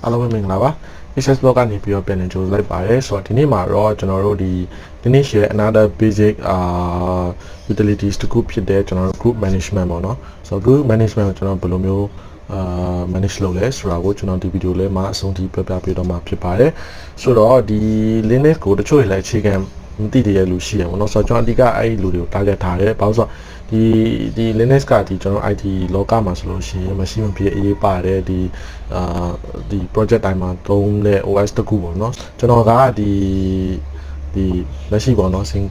အားလုံးပဲမင်္ဂလာပါ access blog ကနေပြီးတော့ပြန်လည်ကြိုဆိုလိုက်ပါတယ်ဆိုတော့ဒီနေ့မှာတော့ကျွန်တော်တို့ဒီနေ့ရှိတဲ့ another basic utilities တခုဖြစ်တဲ့ကျွန်တော်တို့ group management ပေါ့နော်ဆိုတော့ group management ကိုကျွန်တော်ဘယ်လိုမျိုးmanage လုပ်လဲဆိုတာကိုကျွန်တော်ဒီဗီဒီယိုလေးမှာအဆုံးထိပြပြပေးတော့မှာဖြစ်ပါတယ်ဆိုတော့ဒီ Linux ကိုတချို့တွေလည်းအခြေခံမသိတဲ့လူရှိရပေါ့နော်ဆိုတော့ကျွန်တော်အဓိကအဲ့ဒီလူတွေကို target ထားတယ်ဘာလို့ဆိုတော့ဒီ Linux ကဒီကျွန်တော် IT လောကမှာဆိုလို့ရှိရင်မရှိမဖြစ်အရေးပါတယ်ဒီ project တိုင်းမှာသုံးတဲ့ OS တခုပေါ့နော်ကျွန်တော်ကဒီလက်ရှိပေါ့နော်စိတ်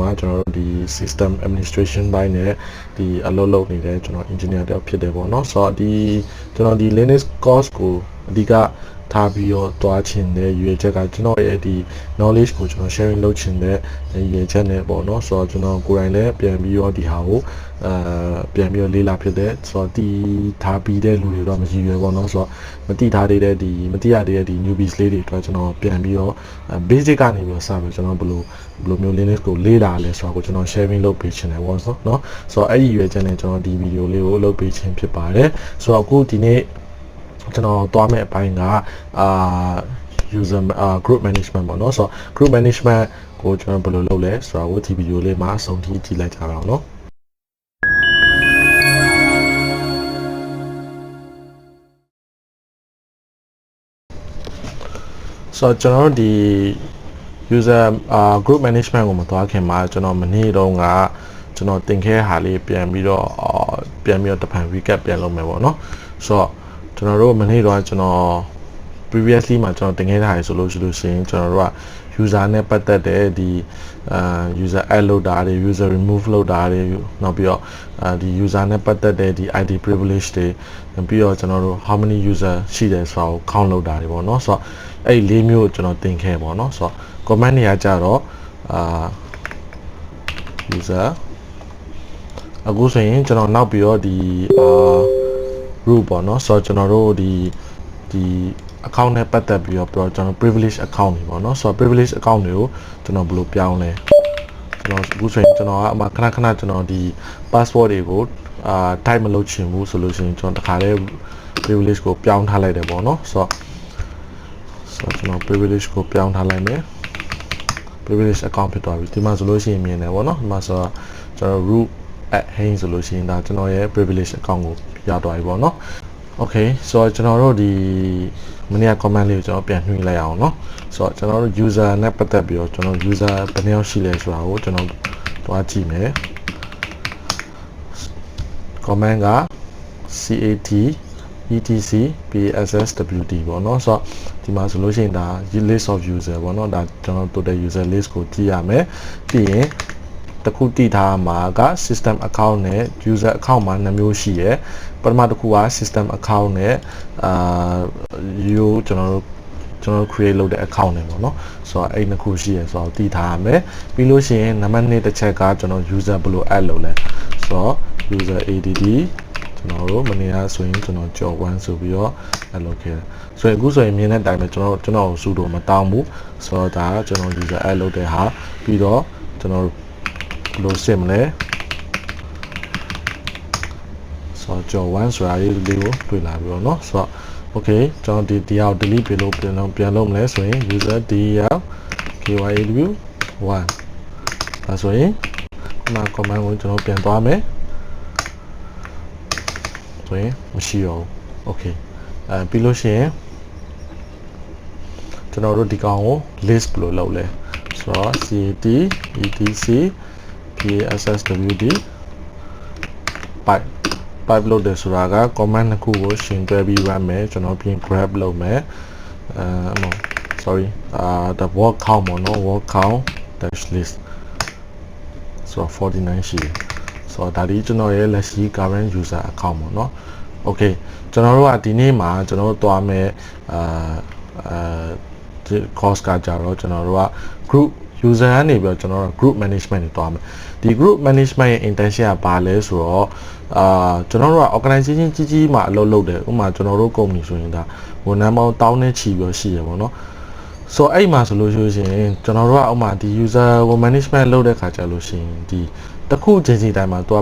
မှာကျွန်တော်တို့ဒီ system administration ဘိုင်းနဲ့ဒီအလုပ်လုပ်နေတဲ့ကျွန်တော် engineer တယောက်ဖြစ်တယ်ပေါ့နော်ဆိုတော့ကျွန်တော်ဒီ Linux course ကိုအဓိကထားပြီးတော့တွားချင်တဲ့ရွေးချက်ကကျွန်တော်ရဲ့ဒီ knowledge ကိုကျွန်တော် sharing လုပ်ချင်တဲ့ရွေးချက်နဲ့ပေါ့နော်ဆိုတော့ကျွန်တော်ကိုယ်တိုင်လည်းပြန်ပြီးတော့ဒီဟာကိုပြန်ပြီးတော့လေ့လာဖြစ်တဲ့ဆိုတော့ဒီထားပြီးတဲ့လူတွေတော့မရှိရွယ်ပေါ့နော်ဆိုတော့မတိထားသေးတဲ့မတိရသေးတဲ့ newbies လေးတွေအတွက်ကျွန်တော်ပြန်ပြီးတော့ basic ကနေပြီးတော့စပြီးကျွန်တော်ဘယ်လိုမျိုး Linux ကိုလေ့လာလဲဆိုတော့ကျွန်တော် sharing လုပ်ပေးချင်တယ်ပေါ့နော်ဆိုတော့အဲ့ဒီရွေးချက်နဲ့ကျွန်တော်ဒီဗီဒီယိုလေးကိုလုပ်ပေးခြင်းဖြစ်ပါတယ်ဆိုတော့အခုဒီနေ့ကျွန်တော်တွားမဲ့အပိုင်းကuser group management ပေါ့နော်ဆိုတော့ group management ကိုကျွန်တော်ဘယ်လိုလုပ်လဲဆိုတော့ဒီဗီဒီယိုလေးမှာအဆုံးထိကြည့်လိုက်ကြပါအောင်နော်ဆိုတော့ကျွန်တော်ဒီ user group management ကိုမတွားခင်မှာကျွန်တော်မနေ့တုန်းကကျွန်တော်သင်ခဲ့ဟာလေးပြန်ပြီးတော့တဖန် recap ပြန်လုပ်မယ်ပေါ့နော်ဆိုတော့ကျွန်တော်တို့မနေ့တော့ကျွန်တော် previously မှာကျွန်တော်တင်ခဲ့တာရဆိုလို့ရှိရင်ကျွန်တော်တို့က user နဲ့ပတ်သက်တဲ့ဒီuser add လုပ်တာတွေ user remove လုပ်တာတွေနောက်ပြီးတော့ဒီ user နဲ့ပတ်သက်တဲ့ဒီ ID privilege တွေပြီးတော့ကျွန်တော်တို့ how many user ရှိတယ်ဆိုတာကို count လုပ်တာတွေပေါ့နော်ဆိုတော့အဲ့ဒီ၄မျိုးကိုကျွန်တော်သင်ခဲ့ပေါ့နော်ဆိုတော့ command တွေကကြတော့user အခုဆိုရင်ကျွန်တော်နောက်ပြီးတော့ဒီgroup ပေါ့နော်ဆိုတော့ကျွန်တော်တို့ဒီ account နဲ့ပတ်သက်ပြီးတော့ကျွန်တော် privilege account တွေပေါ့နော်ဆိုတော့ privilege account တွေကိုကျွန်တော်ဘယ်လိုပြောင်းလဲကျွန်တော်အခုဆိုရင်ကျွန်တော်ကအမှခဏကျွန်တော်ဒီ password တွေကိုtype မလုပ်ချင်ဘူးဆိုလို့ရှိရင်ကျွန်တော်တခါတည်း privilege ကိုပြောင်းထားလိုက်တယ်ပေါ့နော်ဆိုတော့ကျွန်တော် privilege ကိုပြောင်းထားလိုက်မယ် privilege account ဖြစ်သွားပြီဒီမှာဆိုလို့ရှိရင်မြင်တယ်ပေါ့နော်ဒီမှာဆိုတော့ကျွန်တော် root at hein ဆိုလို့ရှိရင်ဒါကျွန်တော်ရဲ့ privilege account ကိုရသွားပြီပေါ့နော် okay ဆိုတော့ကျွန်တော်တို့ဒီမနေ့က comment လေးကိုကျွန်တော်ပြန်နှွှေလိုက်အောင်เนาะဆိုတော့ကျွန်တော်တို့ user နဲ့ပတ်သက်ပြီးတော့ကျွန်တော် user ဘယ်နှယောက်ရှိလဲဆိုတာကိုကျွန်တော်တွားကြည့်မယ် comment က cat etc psswd ပေါ့เนาะဆိုတော့ဒီမှာဆိုလို့ရှိရင်ဒါ list of user ပေါ့เนาะဒါကျွန်တော် total user list ကိုကြည့်ရမယ်ပြီးရင်တခုတည်ထားမှာက system account နဲ့ user account မှာ2မျိုးရှိရယ်ပထမတစ်ခုက system account နဲ့ကျွန်တော် create လုပ်တဲ့ account တွေပေါ့နော်ဆိုတော့အဲ့နှစ်ခုရှိရယ်ဆိုတော့တည်ထားရမယ်ပြီးလို့ရှိရင်နံပါတ်2တစ်ချက်ကကျွန်တော် user ဘယ်လို add လုပ်လဲဆိုတော့ user add ကျွန်တော်တို့မနေ့ကဆိုရင်ကျွန်တော်ကြော်1ဆိုပြီးတော့ add လုပ်ခဲ့တယ်ဆိုရင်အခုဆိုရင်မြင်တဲ့အတိုင်းပဲကျွန်တော် sudo မတောင်းဘူးဆိုတော့ဒါကကျွန်တော် user add လုပ်တဲ့ဟာပြီးတော့ကျွန်တော်လို့စစ်မလဲဆိုတော့ကြော်1ဆိုတာလေးကိုတွေ့လာပြီပေါ့နော်ဆိုတော့ okay ကျွန်တော်ဒီအောင် delete ပြန်လုပ်မလဲဆိုရင် user dl kyaw 1ဒါဆိုရင်ခုန command ကိုကျွန်တော်ပြန်သွားမယ်ဆိုရင်မရှိတော့ဘူး okay ပြီးလို့ရှိရင်ကျွန်တော်တို့ဒီကောင်ကို list ဘယ်လိုလုပ်လဲဆိုတော့ cat etc psswd pipe လုပ်တယ်ဆိုတာက command နှစ်ခုကိုရှင်တွဲပြီး run မယ်ကျွန်တော်ပြင် grab လုပ်မယ်sorry the word count ပေါ့နော် word count dash list ဆိုတော့ 49ရှိတယ်ဆိုတော့ဒါဒီကျွန်တော်ရဲ့လက်ရှိ current user account ပေါ့နော် okay ကျွန်တော်တို့ကဒီနေ့မှာကျွန်တော်တို့တွားမယ်ဒီ course ကကြတော့ကျွန်တော်တို့က group user ကနေပြီးတော့ကျွန်တော်တို့ group management တွေတွားမယ်ဒီ group management ရဲ့ intention ကဘာလဲဆိုတော့ကျွန်တော်တို့က organization ကြီးမှာအလုပ်လုပ်တယ်ဥပမာကျွန်တော်တို့ company ဆိုရင်ဒါဝန်ထမ်းပေါင်းတောင်းနဲ့ချီပြီးရှိရပေါ့နော်ဆိုတော့အဲ့မှာဆိုလို့ရှိရင်ကျွန်တော်တို့ကဥပမာဒီ user management လုပ်တဲ့ခါကျလို့ရှိရင်ဒီတခုချင်းစီတိုင်းမှာသူက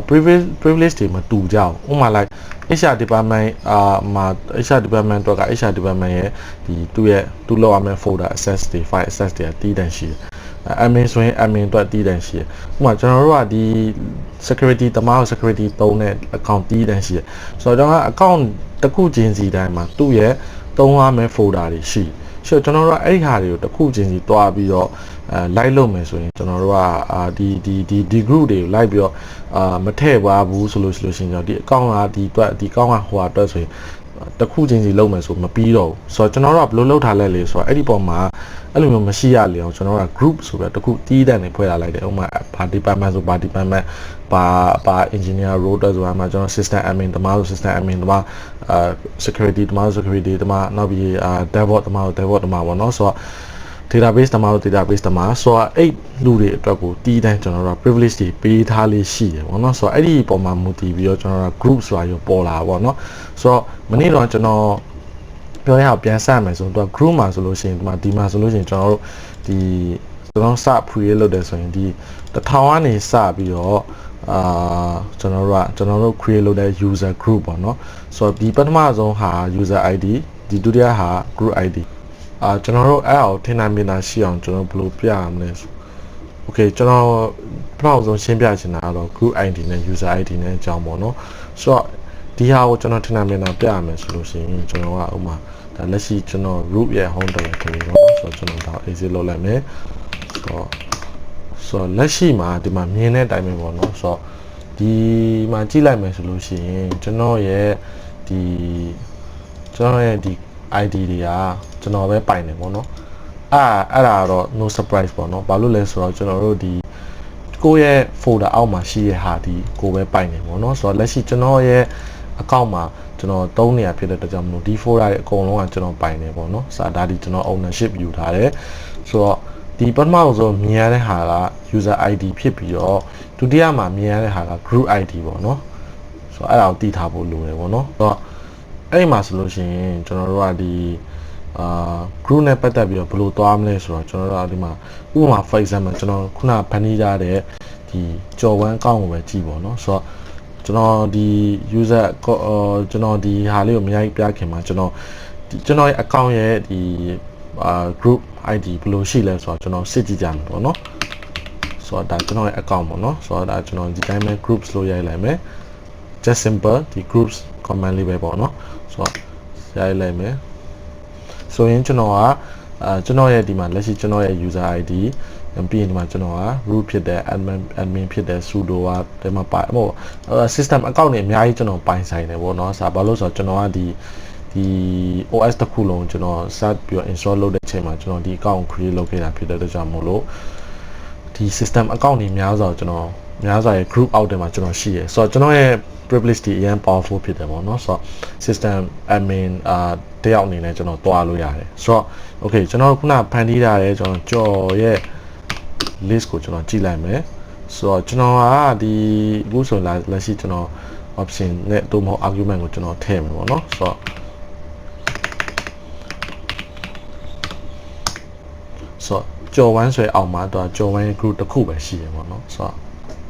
privilege တွေမတူကြဘူးဥပမာ like HR department မှာ HR department တော့က HR department ရဲ့ဒီသူ့လောက်ရမယ့် folder access တွေ file access တွေတည်တံ့ရှိတယ် admin ဆိုရင် admin အတွက်တည်တံ့ရှိတယ်ဥပမာကျွန်တော်တို့ကဒီ security တမား security သုံးတဲ့ account တည်တံ့ရှိတယ်ဆိုတော့ကျွန်တော်က account တစ်ခုချင်းစီတိုင်းမှာသူ့ရဲ့သုံးရမယ့် folder တွေရှိဆိုတော့ကျွန်တော်တို့ကအဲ့ဒီဟာတွေကိုတစ်ခုချင်းစီတွားပြီးတော့လိုက်လုပ်မယ်ဆိုရင်ကျွန်တော်တို့ကဒီ group တွေကိုလိုက်ပြီးတော့မထည့်ပါဘူးဆိုလို့ရှိရင်ကျွန်တော်ဒီ account ကဒီအတွက်ဒီ account ကဟိုအတွက်ဆိုရင်တစ်ခုချင်းစီလုပ်မယ်ဆိုမပြီးတော့ဘူးဆိုတော့ကျွန်တော်တို့ကဘယ်လိုလုပ်ထားလဲလေဆိုတော့အဲ့ဒီပုံမှာအဲ့လိုမျိုးမရှိရလေအောင်ကျွန်တော်တို့က group ဆိုပြီးတော့တစ်ခုတီးတန်းနေဖွဲ့လာလိုက်တယ်ဥပမာဘာ department ဆိုဘာ department ဘာ engineer role ဆိုတော့မှာကျွန်တော် system admin တမားဆို system admin တမားsecurity တမား security တမားနောက်ပြီးDevOps တမား DevOps တမားပေါ့နော်ဆိုတော့ database တမား database တမားဆိုတော့အဲ့လူတွေအတွက်ကိုတီးတန်းကျွန်တော်တို့ privilege တွေပေးထားလေးရှိတယ်ပေါ့နော်ဆိုတော့အဲ့ဒီပုံမှာမူတည်ပြီးတော့ကျွန်တော်တို့ group ဆိုတာရောပေါ်လာပေါ့နော်ဆိုတော့မနေ့တော့ကျွန်တော်ပြောရအောင်ပြန်ဆက်မယ်ဆိုတော့ group မှာဆိုလို့ရှိရင်ဒီမှာဆိုလို့ရှိရင်ကျွန်တော်တို့ဒီကျွန်တော်စ create လုပ်တယ်ဆိုရင်ဒီ1000ကနေစပြီးတော့ကျွန်တော်တို့ create လုပ်တဲ့ user group ပေါ့နော်ဆိုတော့ဒီပထမဆုံးဟာ user ID ဒီဒုတိယဟာ group ID ကျွန်တော်တို့အဲ့အောင်ထင်နိုင်မြင်သာရှိအောင်ကျွန်တော်ဘယ်လိုပြရမလဲ Okay ကျွန်တော်ပထမဆုံးရှင်းပြချင်တာကတော့ group ID နဲ့ user ID နဲ့အကြောင်းပေါ့နော်ဆိုတော့ဒီဟာကိုကျွန်တော်ထင်နိုင်မြင်သာပြရမယ်ဆိုလို့ရှိရင်ကျွန်တော်ကဥပမာဒါလက်ရှိကျွန်တော် root ရဲ့ home directory ပေါ့နော်ဆိုတော့ကျွန်တော်ဒါ exit လုပ်လိုက်မယ်ဆိုတော့လက်ရှိမှာဒီမှာမြင်တဲ့အတိုင်းပဲပေါ့နော်ဆိုတော့ဒီမှာကြည့်လိုက်မယ်ဆိုလို့ရှိရင်ကျွန်တော်ရဲ့ဒီ ID တွေကကျွန်တော်ပဲပိုင်တယ်ပေါ့နော်အဲ့ဒါတော့ no surprise ပေါ့နော်ဘာလို့လဲဆိုတော့ကျွန်တော်တို့ဒီကိုယ့်ရဲ့ folder အောက်မှာရှိတဲ့ဟာဒီကိုပဲပိုင်နေပေါ့နော်ဆိုတော့လက်ရှိကျွန်တော်ရဲ့ account မှာကျွန်တော်သုံးနေရဖြစ်တဲ့အတွက်ကြောင့်မလို့ဒီ folder ရဲ့အကုန်လုံးကကျွန်တော်ပိုင်နေပေါ့နော်ဆိုတော့ဒါဒီကျွန်တော် ownership ယူထားတယ်ဆိုတော့ဒီပထမဆုံးမြင်ရတဲ့ဟာက user ID ဖြစ်ပြီးတော့ဒုတိယမှာမြင်ရတဲ့ဟာက group ID ပေါ့နော်ဆိုတော့အဲ့ဒါကိုတည်ထားဖို့လိုတယ်ပေါ့နော်ဆိုတော့အဲ့ဒီမှာဆိုလို့ရှိရင်ကျွန်တော်တို့ကဒီ group နဲ့ပတ်သက်ပြီးတော့ဘယ်လိုသွားမလဲဆိုတော့ကျွန်တော်တို့ဒီမှာဥပမာ for example ကျွန်တော်ခုနဖန်တီးထားတဲ့ဒီကြော်ဝမ်းအကောင့်ကိုပဲကြည့်ပေါ့နော်ဆိုတော့ကျွန်တော်ဒီ user ကျွန်တော်ဒီဟာလေးကိုမရိုက်ပြခင်မှာကျွန်တော်ရဲ့ account ရဲ့ဒီ group ID ဘယ်လိုရှိလဲဆိုတော့ကျွန်တော်စစ်ကြည့်ကြမယ်ပေါ့နော်ဆိုတော့ဒါကျွန်တော်ရဲ့ account ပေါ့နော်ဆိုတော့ဒါကျွန်တော်ဒီတိုင်းပဲ groups လို့ရိုက်လိုက်မယ် just simple ဒီ groups command လေးပဲပေါ့နော်ဆိုတော့ရိုက်လိုက်မယ်ဆိုရင်ကျွန်တော်ကကျွန်တော်ရဲ့ဒီမှာလက်ရှိကျွန်တော်ရဲ့ user ID ပြီးရင်ဒီမှာကျွန်တော်က root ဖြစ်တဲ့ admin ဖြစ်တဲ့ sudo ကဒီမှာပါဟို system account တွေအများကြီးကျွန်တော်ပိုင်ဆိုင်တယ်ပေါ့နော်ဆိုတော့ဘာလို့ဆိုတော့ကျွန်တော်ကဒီ OS တစ်ခုလုံးကျွန်တော် set ပြီးတော့ install လုပ်တဲ့အချိန်မှာကျွန်တော်ဒီ account create လုပ်ခဲ့တာဖြစ်တဲ့အတွက်ကြောင့်မို့လို့ဒီ system account တွေများစွာကျွန်တော်များစွာရဲ့ group အောက်ထဲမှာကျွန်တော်ရှိရယ်ဆိုတော့ကျွန်တော်ရဲ့ privilege တွေအရင် powerful ဖြစ်တယ်ပေါ့နော်ဆိုတော့ system admin တယောက်အနေနဲ့ကျွန်တော်တွားလို့ရတယ်ဆိုတော့ okay ကျွန်တော်ခုနဖန်တီးထားတဲ့ကျွန်တော်ကြော်ရဲ့ list ကိုကျွန်တော်ကြည့်လိုက်မယ်ဆိုတော့ကျွန်တော်ကဒီအခုဆိုလက်ရှိကျွန်တော် option နဲ့တိုးမဟုတ် argument ကိုကျွန်တော်ထည့်မယ်ပေါ့နော်ဆိုတော့ကြော်ဝမ်းဆွဲအောင်မှာတော့ကြော်ဝမ်း group တစ်ခုပဲရှိရပေါ့နော်ဆိုတော့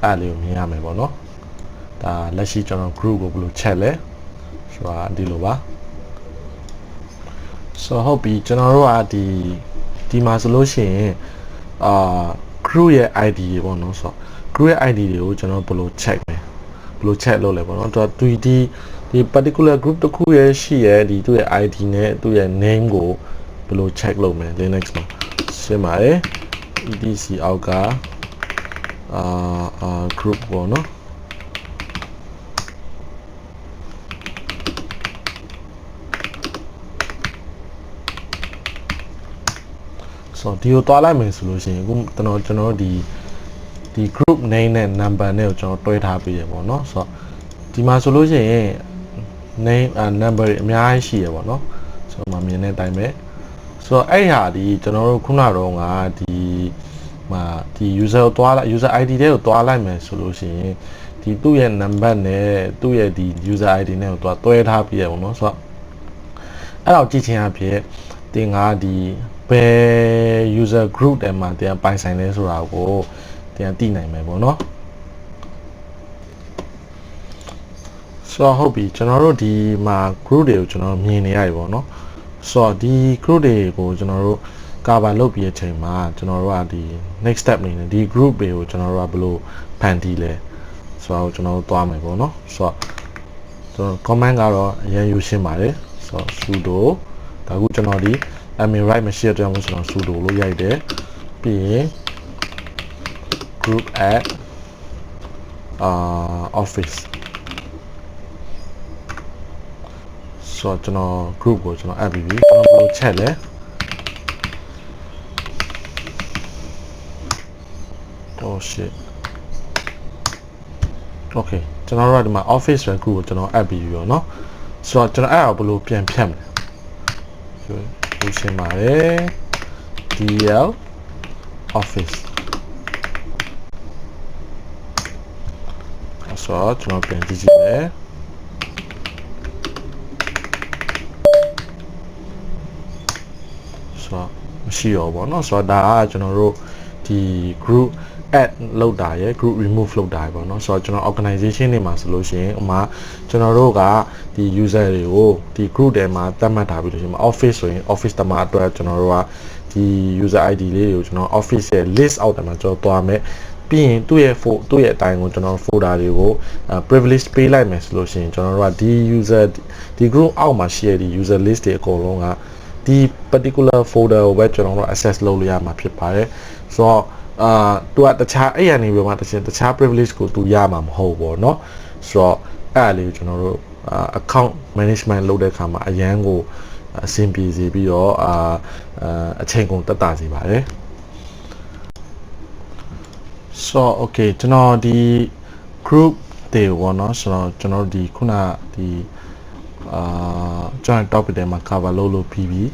အဲ့လေးကိုမြင်ရမယ်ပေါ့နော်ဒါလက်ရှိကျွန်တော် group ကိုဘယ်လိုချက်လဲဆိုတာဒီလိုပါဆိုဟုတ်ပြီကျွန်တော်တို့ကဒီမှာဆိုလို့ရှိရင်group ရဲ့ ID တွေပေါ့နော်ဆိုတော့ group ရဲ့ ID တွေကိုကျွန်တော်ဘယ်လို check လဲဘယ်လို check လုပ်လဲပေါ့နော်သူဒီ particular group တစ်ခုရဲ့ရှိရဲ့ဒီသူ့ရဲ့ ID နဲ့သူ့ရဲ့ name ကိုဘယ်လို check လုပ်မလဲ Linux မှာရှင်းပါတယ် etc အောက်ကgroup ပေါ့နော်ဆိုတော့ဒီကိုတွားလိုက်မယ်ဆိုလို့ရှိရင်အခုကျွန်တော်ဒီ group name နဲ့ number နဲ့ကိုကျွန်တော်တွဲထားပေးရပေါ့နော်ဆိုတော့ဒီမှာဆိုလို့ရှိရင် name number တွေအများကြီးရှိရပေါ့နော်ဆိုတော့မြင်တဲ့အတိုင်းပဲဆိုတော့အဲ့ဟာဒီကျွန်တော်တို့ခုနတော့ကဒီ user ကိုတွားလိုက် user ID တွေကိုတွားလိုက်မယ်ဆိုလို့ရှိရင်ဒီသူ့ရဲ့ number နဲ့သူ့ရဲ့ဒီ user ID နဲ့ကိုတွဲထားပေးရပေါ့နော်ဆိုတော့အဲ့တော့ကြည့်ချင်းအဖြစ်တင်ကဒီဘယ် user group တွေမှာတင်ပိုင်ဆိုင်လဲဆိုတာကိုတင်သိနိုင်မယ်ပေါ့နော် ဆိုတော့ဟုတ်ပြီကျွန်တော်တို့ဒီမှာ group တွေကိုကျွန်တော်မြင်နေရပြီပေါ့နော်ဆိုတော့ဒီ group တွေကိုကျွန်တော်တို့ cover လုပ်ပြီးတဲ့အချိန်မှာကျွန်တော်တို့ကဒီ next step အနေနဲ့ဒီ group တွေကိုကျွန်တော်တို့ကဘယ်လိုဖန်တီးလဲဆိုတော့ကျွန်တော်တို့သွားမယ်ပေါ့နော်ဆိုတော့ကျွန်တော် comment ကတော့အရင်ယူရှင်းပါတယ်ဆိုတော့ sudo ဒါခုကျွန်တော်ဒီ admin right မရှိတဲ့အတွက်ကျွန်တော် sudo လို့ရိုက်တယ်ပြီးရင် group add office ဆိုတော့ကျွန်တော် group ကိုကျွန်တော် add ပြီးပြီကျွန်တော်ဘယ်လိုချက်လဲoh shit okay ကျွန်တော်တို့ကဒီမှာ office ရ group ကိုကျွန်တော် add ပြီးပြီပေါ့နော်ဆိုတော့ကျွန်တော်အဲ့ဒါဘယ်လိုပြန်ဖြတ်မလဲဆိုရှင်းပါတယ် dl office ဆိုတော့ကျွန်တော်ပြန်ကြည့်ကြည့်မယ်ဆိုတော့မရှိတော့ဘောเนาะဆိုတော့ဒါကကျွန်တော်တို့ဒီ group add လောက်တာရယ် group remove လောက်တာရယ်ပေါ့เนาะဆိုတော့ကျွန်တော် organization တွေမှာဆိုလို့ရှိရင်ဥမာကျွန်တော်တို့ကဒီ user တွေကိုဒီ group ထဲမှာသတ်မှတ်ထားပြီးလို့ရှိရင် office ဆိုရင် office တမှာအတွက်ကျွန်တော်တို့ကဒီ user ID လေးတွေကိုကျွန်တော် office ရဲ့ list out ထဲမှာကျွန်တော်သွားမယ်ပြီးရင်သူ့ရဲ့အတိုင်းကိုကျွန်တော် folder တွေကို privilege ပေးလိုက်မယ်ဆိုလို့ရှိရင်ကျွန်တော်တို့ကဒီ user ဒီ group အောက်မှာရှိတဲ့ဒီ user list တွေအကုန်လုံးကဒီ particular folder ကိုပဲကျွန်တော်တို့ access လုပ်လို့ရမှာဖြစ်ပါတယ်ဆိုတော့သူကတခြားအဲ့ရနေပြီးမှတခြား privilege ကိုသူရမှာမဟုတ်ဘူးเนาะဆိုတော့အဲ့အလေးကိုကျွန်တော်တို့ account management လုပ်တဲ့အခါမှာအရန်ကိုအဆင်ပြေစေပြီးတော့အချိန်ကုန်တက်တာစေပါတယ်ဆိုတော့ okay ကျွန်တော်ဒီ group တွေပေါ့เนาะဆိုတော့ကျွန်တော်ဒီခုနဒီjoin topic တွေမှာ cover လုပ်လို့ပြီးပြီ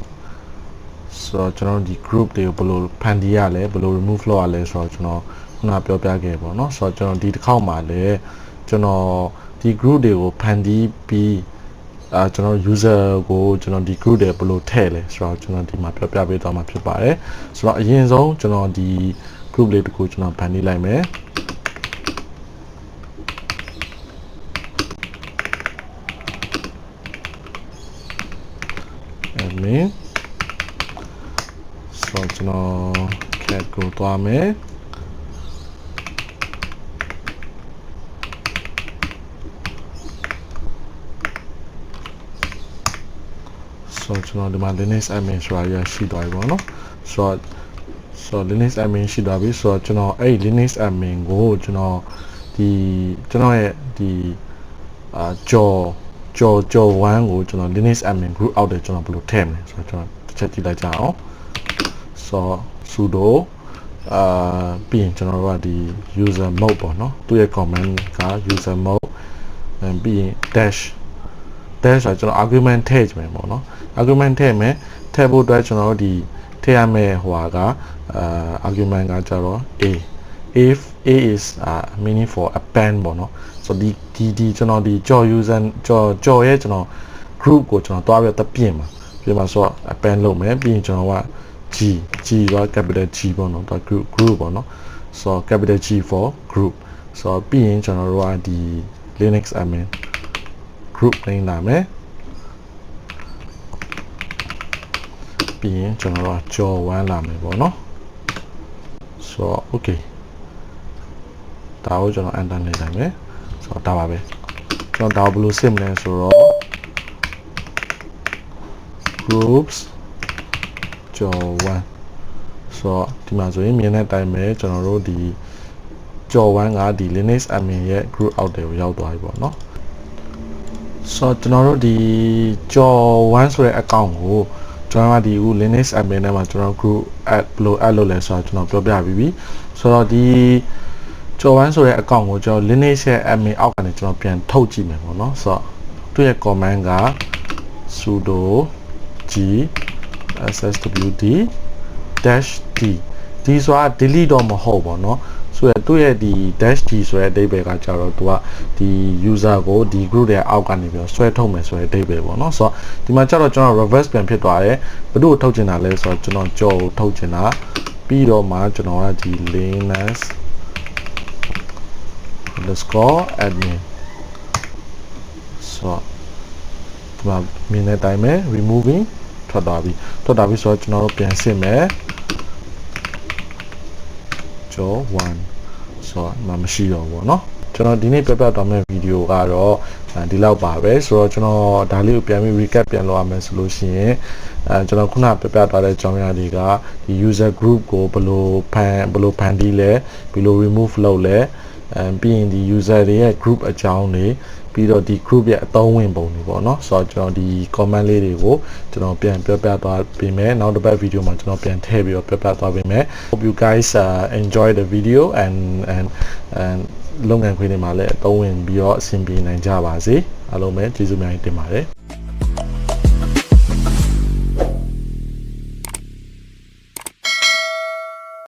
ဆိုတော့ကျွန်တော်ဒီ group တွေကိုဘယ်လိုဖန်တီးရလဲဘယ်လို remove လုပ်ရလဲဆိုတော့ကျွန်တော်ခုနပြောပြခဲ့ပေါ့เนาะဆိုတော့ကျွန်တော်ဒီတစ်ခေါက်မှာလည်းကျွန်တော်ဒီ group တွေကိုဖန်တီးပြီးကျွန်တော် user ကိုကျွန်တော်ဒီ group တွေဘယ်လိုထည့်လဲဆိုတော့ကျွန်တော်ဒီမှာပြောပြပေးသွားမှာဖြစ်ပါတယ်ဆိုတော့အရင်ဆုံးကျွန်တော်ဒီ group လေးတစ်ခုကျွန်တော်ဖန်တီးလိုက်မယ်adminဆိုတော့ကျွန်တော် cat ကိုသွားမယ်ဆိုတော့ကျွန်တော်ဒီမှာ Linux admin ဆိုတာရရှိသွားပြီပေါ့နော်ဆိုတော့ Linux admin ရှိသွားပြီဆိုတော့ကျွန်တော်အဲ့ Linux admin ကိုကျွန်တော်ရဲ့ဒီကြော်1ကိုကျွန်တော် Linux admin group အောက်ထဲကျွန်တော်ဘယ်လိုထည့်မလဲဆိုတော့ကျွန်တော်တစ်ချက်ကြည့်လိုက်ကြအောင်ဆိုတော့ sudo ပြီးရင်ကျွန်တော်တို့ကဒီ user mode ပေါ့နော်သူ့ရဲ့ command က user mode ပြီးရင် dash ဆိုကျွန်တော် argument ထည့်ကြမယ်ပေါ့နော် argument ထည့်မယ်ထည့်ဖို့အတွက်ကျွန်တော်တို့ဒီထည့်ရမယ့်ဟိုကargument ကကြတော့ if a is meaning for append ပေါ့နော်ဆိုဒီကျွန်တော်ဒီကြော် user ကြော်ရဲ့ကျွန်တော် group ကိုကျွန်တော်တွားပြီးတော့ပြင်မှာဆိုတော့ append လုပ်မယ်ပြီးရင်ကျွန်တော်ကG က capital G ပေါ့နော်ဒါ group ပေါ့နော်ဆိုတော့ capital G for group ဆိုတော့ပြီးရင်ကျွန်တော်တို့ကဒီ Linux admin group နေလာမယ်ပြီးရင်ကျွန်တော်တို့ကကြော်1လာမယ်ပေါ့နော်ဆိုတော့ okay ဒါကိုကျွန်တော် enter နေလိုက်မယ်ဆိုတော့ဒါပါပဲကျွန်တော်ဒါဘယ်လိုစစ်မလဲဆိုတော့ groups ကြော်1ဆိုတော့ဒီမှာဆိုရင်မြင်တဲ့အတိုင်းပဲကျွန်တော်တို့ဒီကြော်1ကဒီ Linux admin ရဲ့ group အောက်ထဲကိုရောက်သွားပြီပေါ့နော်ဆိုတော့ကျွန်တော်တို့ဒီကြော်1ဆိုတဲ့ account ကိုကျွန်တော်ကဒီ Linux admin ထဲမှာကျွန်တော် group add ဘယ်လို add လုပ်လဲဆိုတော့ကျွန်တော်ပြောပြပြီးပြီဆိုတော့ဒီကြော်1ဆိုတဲ့ account ကိုကျွန်တော် Linux ရဲ့ admin အောက်ကနေကျွန်တော်ပြန်ထုတ်ကြည့်မယ်ပေါ့နော်ဆိုတော့သူ့ရဲ့ command က sudo g sswd -d ဒီဆိုတာ delete တော့မဟုတ်ပါเนาะဆိုရသူ့ရဲ့ဒီ -d ဆိုတဲ့အဓိပ္ပာယ်ကကြတော့သူကဒီ user ကိုဒီ group တွေအောက်ကနေပြီးတော့ဆွဲထုတ်မယ်ဆိုတဲ့အဓိပ္ပာယ်ပေါ့เนาะဆိုတော့ဒီမှာကြတော့ကျွန်တော် reverse ပြန်ဖြစ်သွားတယ်ဘယ်သူ့ကိုထုတ်ချင်တာလဲဆိုတော့ကျွန်တော်ကြော်ကိုထုတ်ချင်တာပြီးတော့မှကျွန်တော်ကဒီ linux _admin ဆိုဒီမှာမြင်တဲ့အတိုင်းပဲ removing ထွက်သွားပြီဆိုတော့ကျွန်တော်တို့ပြန်စစ်မယ်ကျော်1ဆိုတော့မရှိတော့ဘူးเนาะကျွန်တော်ဒီနေ့ပြပြသွားမယ့်ဗီဒီယိုကတော့ဒီလောက်ပါပဲဆိုတော့ကျွန်တော်ဒါလေးကိုပြန်ပြီး recap ပြန်လုပ်ရမယ်ဆိုလို့ရှိရင်ကျွန်တော်ခုနပြပြသွားတဲ့အကြောင်းအရာတွေကဒီ user group ကိုဘယ်လိုဖန်တီးလဲဘယ်လို remove လုပ်လဲပြီးရင်ဒီ user တွေရဲ့ group အကြောင်းတွေပြီးတော့ဒီ group ရဲ့အသုံးဝင်ပုံတွေပေါ့เนาะဆိုတော့ကျွန်တော်ဒီ comment လေးတွေကိုကျွန်တော်ပြန်ပြပြသွားပေးမယ်နောက်တစ်ပတ်ဗီဒီယိုမှာကျွန်တော်ပြန်ထည့်ပြီးတော့ပြပြသွားပေးမယ် hope you guys enjoy the video andလုပ်ငန်းခွင်တွေမှာလည်းအသုံးဝင်ပြီးတော့အဆင်ပြေနိုင်ကြပါစေအားလုံးပဲကျေးဇူးများတင်ပါတယ်